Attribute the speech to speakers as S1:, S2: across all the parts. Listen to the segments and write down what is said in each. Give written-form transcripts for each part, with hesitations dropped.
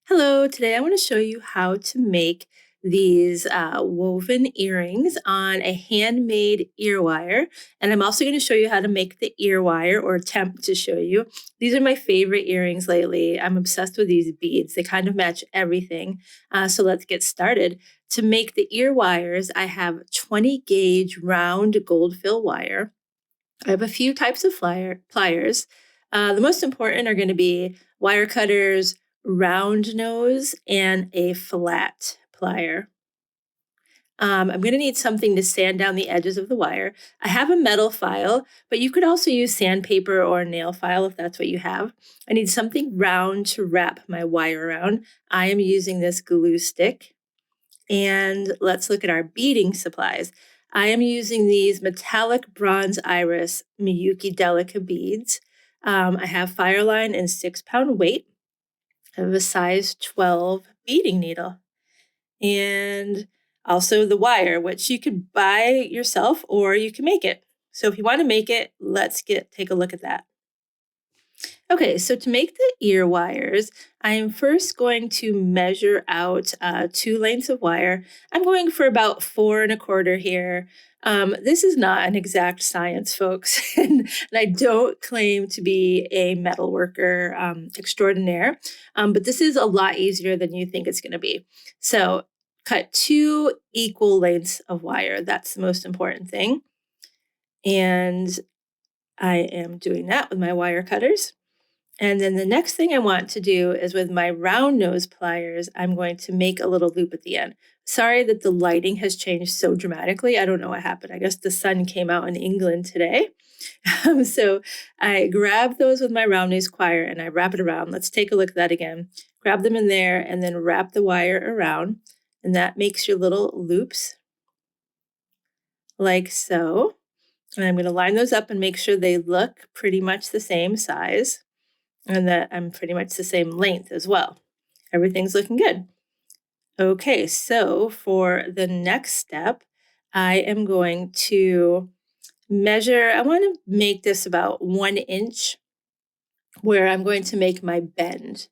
S1: Hello, today I want to show you how to make these woven earrings on a handmade ear wire. And I'm also going to show you how to make the ear wire or attempt to show you. These are my favorite earrings lately. I'm obsessed with these beads. They kind of match everything. So let's get started. To make the ear wires, I have 20 gauge round gold fill wire. I have a few types of pliers. The most important are going to be wire cutters, round nose, and a flat plier. I'm going to need something to sand down the edges of the wire. I have a metal file, but you could also use sandpaper or a nail file if that's what you have. I need something round to wrap my wire around. I am using this glue stick. And let's look at our beading supplies. I am using these metallic bronze iris Miyuki Delica beads. I have Fireline and 6 pound weight. I have a size 12 beading needle. And also the wire, which you could buy yourself or you can make it. So if you want to make it, let's take a look at that. Okay, so to make the ear wires, I am first going to measure out 2 lengths of wire. I'm going for about 4 1/4 here. This is not an exact science, folks, and I don't claim to be a metal worker extraordinaire, but this is a lot easier than you think it's going to be. So cut 2 equal lengths of wire. That's the most important thing. And I am doing that with my wire cutters. And then the next thing I want to do is with my round nose pliers, I'm going to make a little loop at the end. Sorry that the lighting has changed so dramatically. I don't know what happened. I guess the sun came out in England today. So I grab those with my round nose plier and I wrap it around. Let's take a look at that again. Grab them in there and then wrap the wire around. And that makes your little loops like so. And I'm going to line those up and make sure they look pretty much the same size and that I'm pretty much the same length as well. Everything's looking good. Okay, so for the next step, I am going to measure, I want to make this about 1 inch where I'm going to make my bend.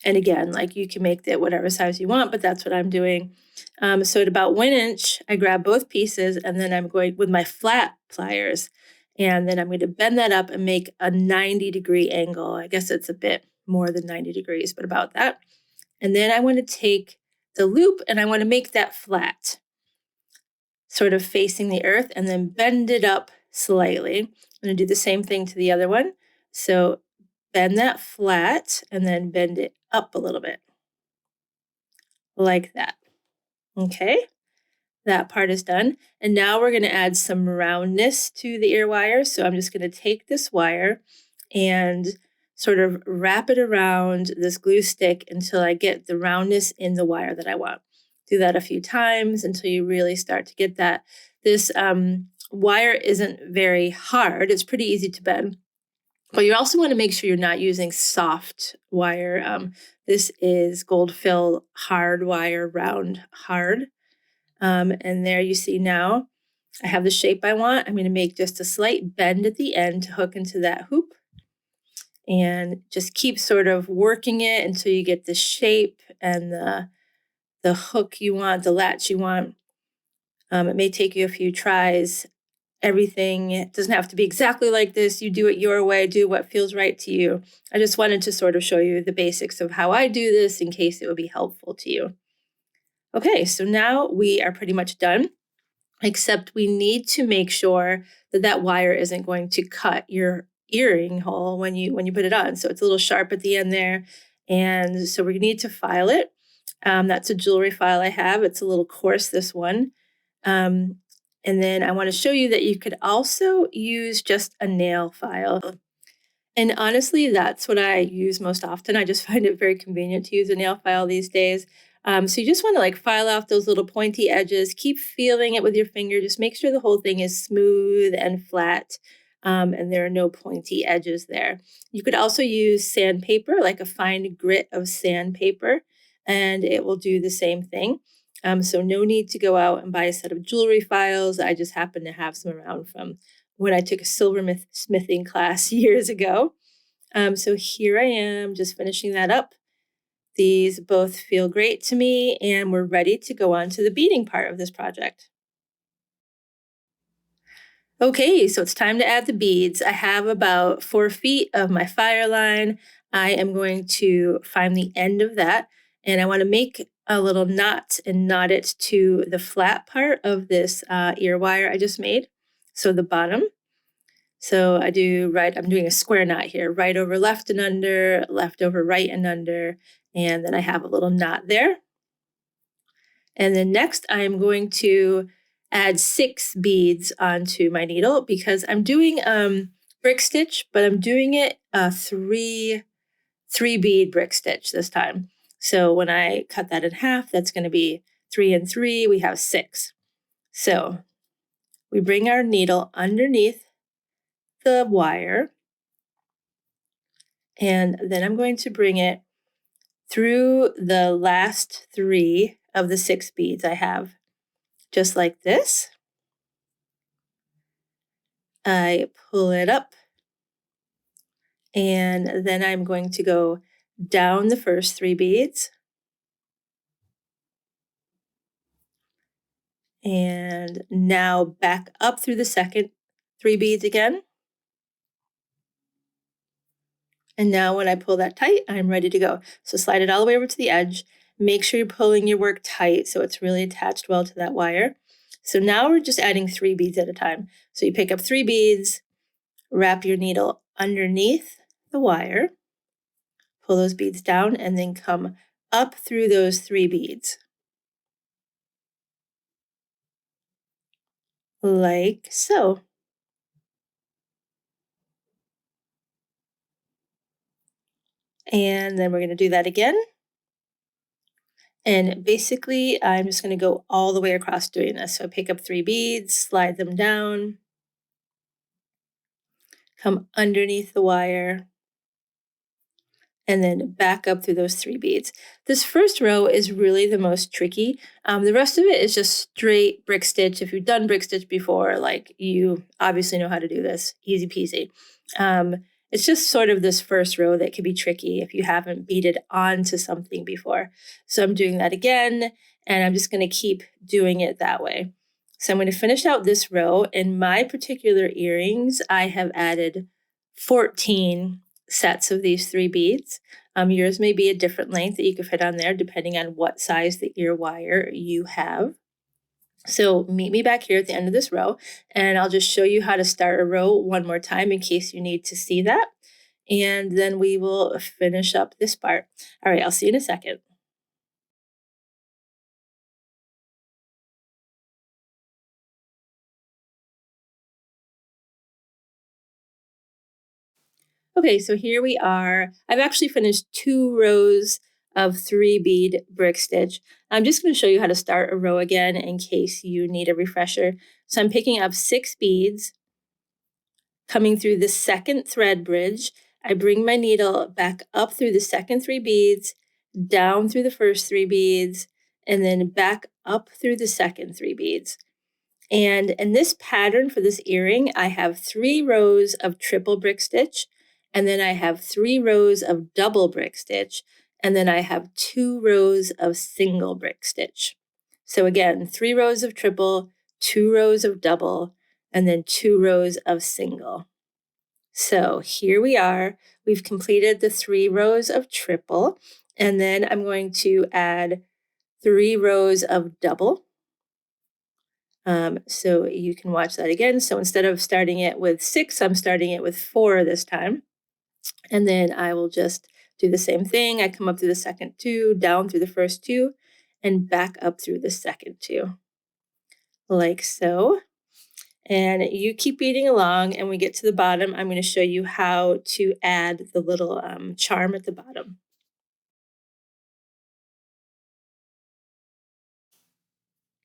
S1: And again, like you can make it whatever size you want, but that's what I'm doing. So at about 1 inch, I grab both pieces and then I'm going with my flat pliers. And then I'm going to bend that up and make a 90-degree angle. I guess it's a bit more than 90 degrees, but about that. And then I want to take the loop and I want to make that flat, sort of facing the earth, and then bend it up slightly. I'm going to do the same thing to the other one. So bend that flat and then bend it up a little bit like that. Okay, that part is done. And now we're going to add some roundness to the ear wire. So I'm just going to take this wire and sort of wrap it around this glue stick until I get the roundness in the wire that I want. Do that a few times until you really start to get that. This wire isn't very hard. It's pretty easy to bend. But you also want to make sure you're not using soft wire. This is gold fill hard wire, round hard. And there you see now I have the shape I want. I'm going to make just a slight bend at the end to hook into that hoop. And just keep sort of working it until you get the shape and the hook you want, the latch you want. It may take you a few tries. Everything doesn't have to be exactly like this. You do it your way, do what feels right to you. I just wanted to sort of show you the basics of how I do this in case it would be helpful to you. Okay, so now we are pretty much done, except we need to make sure that that wire isn't going to cut your earring hole when you put it on. So it's a little sharp at the end there. And so we need to file it. That's a jewelry file I have. It's a little coarse, this one. And then I want to show you that you could also use just a nail file. And honestly, that's what I use most often. I just find it very convenient to use a nail file these days. So you just want to like file off those little pointy edges, keep feeling it with your finger, just make sure the whole thing is smooth and flat. And there are no pointy edges there. You could also use sandpaper, like a fine grit of sandpaper, and it will do the same thing. So no need to go out and buy a set of jewelry files. I just happen to have some around from when I took a silversmithing class years ago. So here I am just finishing that up. These both feel great to me, and we're ready to go on to the beading part of this project. Okay, so it's time to add the beads. I have about 4 feet of my fire line. I am going to find the end of that, and I want to make a little knot and knot it to the flat part of this ear wire I just made. So the bottom. So I'm doing a square knot here, right over left and under, left over right and under, and then I have a little knot there. And then next I'm going to add 6 beads onto my needle because I'm doing brick stitch, but I'm doing it a three bead brick stitch this time. So when I cut that in half, that's going to be 3 and 3, we have 6. So we bring our needle underneath the wire, and then I'm going to bring it through the last 3 of the 6 beads I have, just like this. I pull it up, and then I'm going to go down the first 3 beads, and now back up through the second 3 beads again. And now when I pull that tight, I'm ready to go. So slide it all the way over to the edge. Make sure you're pulling your work tight so it's really attached well to that wire. So now we're just adding 3 beads at a time. So you pick up 3 beads, wrap your needle underneath the wire, pull those beads down, and then come up through those 3 beads. Like so. And then we're going to do that again. And basically, I'm just going to go all the way across doing this. So I pick up 3 beads, slide them down, come underneath the wire, and then back up through those 3 beads. This first row is really the most tricky. The rest of it is just straight brick stitch. If you've done brick stitch before, like, you obviously know how to do this, easy peasy. It's just sort of this first row that can be tricky if you haven't beaded onto something before. So I'm doing that again, and I'm just going to keep doing it that way. So I'm going to finish out this row. In my particular earrings, I have added 14 sets of these 3 beads. Yours may be a different length that you can fit on there depending on what size the ear wire you have. So meet me back here at the end of this row, and I'll just show you how to start a row one more time in case you need to see that. And then we will finish up this part. All right, I'll see you in a second. Okay, so here we are. I've actually finished 2 rows of 3 bead brick stitch. I'm just going to show you how to start a row again in case you need a refresher. So I'm picking up 6 beads, coming through the second thread bridge. I bring my needle back up through the second 3 beads, down through the first 3 beads, and then back up through the second 3 beads. And in this pattern for this earring, I have 3 rows of triple brick stitch, and then I have 3 rows of double brick stitch, and then I have 2 rows of single brick stitch. So again, 3 rows of triple, 2 rows of double, and then 2 rows of single. So here we are. We've completed the 3 rows of triple, and then I'm going to add 3 rows of double. So you can watch that again. So instead of starting it with 6, I'm starting it with 4 this time. And then I will just do the same thing. I come up through the second 2, down through the first 2, and back up through the second 2, like so. And you keep beading along, and we get to the bottom. I'm going to show you how to add the little charm at the bottom.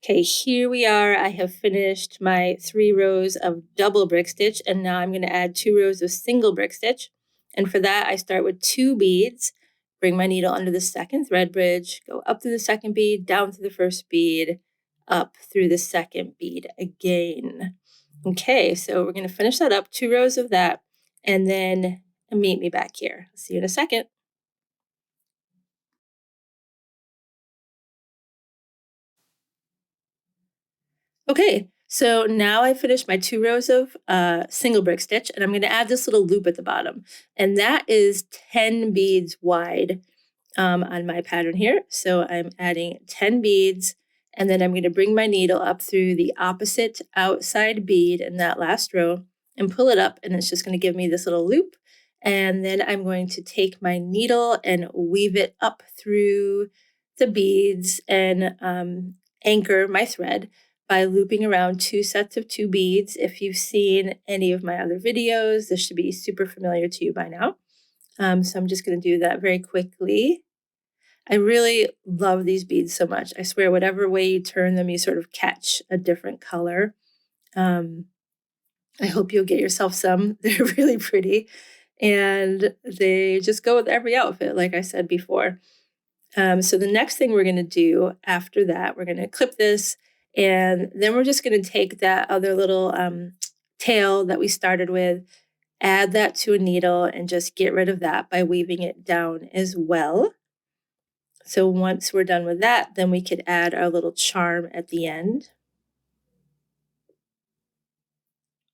S1: Okay, here we are. I have finished my 3 rows of double brick stitch, and now I'm going to add 2 rows of single brick stitch. And for that, I start with 2 beads, bring my needle under the second thread bridge, go up through the second bead, down through the first bead, up through the second bead again. Okay, so we're going to finish that up, 2 rows of that, and then meet me back here. See you in a second. Okay, so now I finished my 2 rows of single brick stitch, and I'm going to add this little loop at the bottom, and that is 10 beads wide on my pattern here. So I'm adding 10 beads, and then I'm going to bring my needle up through the opposite outside bead in that last row and pull it up, and it's just going to give me this little loop. And then I'm going to take my needle and weave it up through the beads and anchor my thread by looping around 2 sets of 2 beads. If you've seen any of my other videos, this should be super familiar to you by now. So I'm just going to do that very quickly. I really love these beads so much. I swear, whatever way you turn them, you sort of catch a different color. Um, I hope you'll get yourself some. They're really pretty, and they just go with every outfit, like I said before. So the next thing we're going to do after that, we're going to clip this, and then we're just going to take that other little tail that we started with, add that to a needle, and just get rid of that by weaving it down as well. So once we're done with that, then we could add our little charm at the end.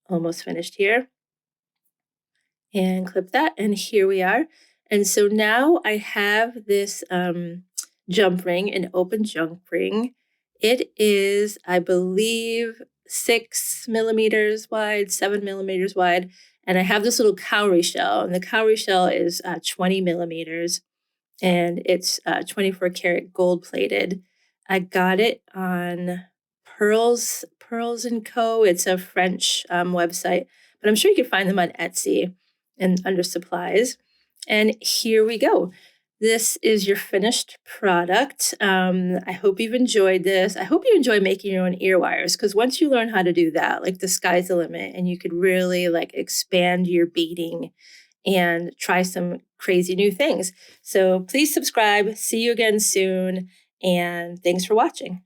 S1: Almost finished here. And clip that, and here we are. And so now I have this jump ring, an open jump ring. It is, I believe, 6 millimeters wide, 7 millimeters wide. And I have this little cowrie shell, and the cowrie shell is 20 millimeters. And it's 24 karat gold plated. I got it on Pearls and Co. It's a French website, but I'm sure you can find them on Etsy and under supplies. And here we go. This is your finished product. I hope you've enjoyed this. I hope you enjoy making your own ear wires, because once you learn how to do that, like, the sky's the limit, and you could really like expand your beading and try some crazy new things. So please subscribe. See you again soon. And thanks for watching.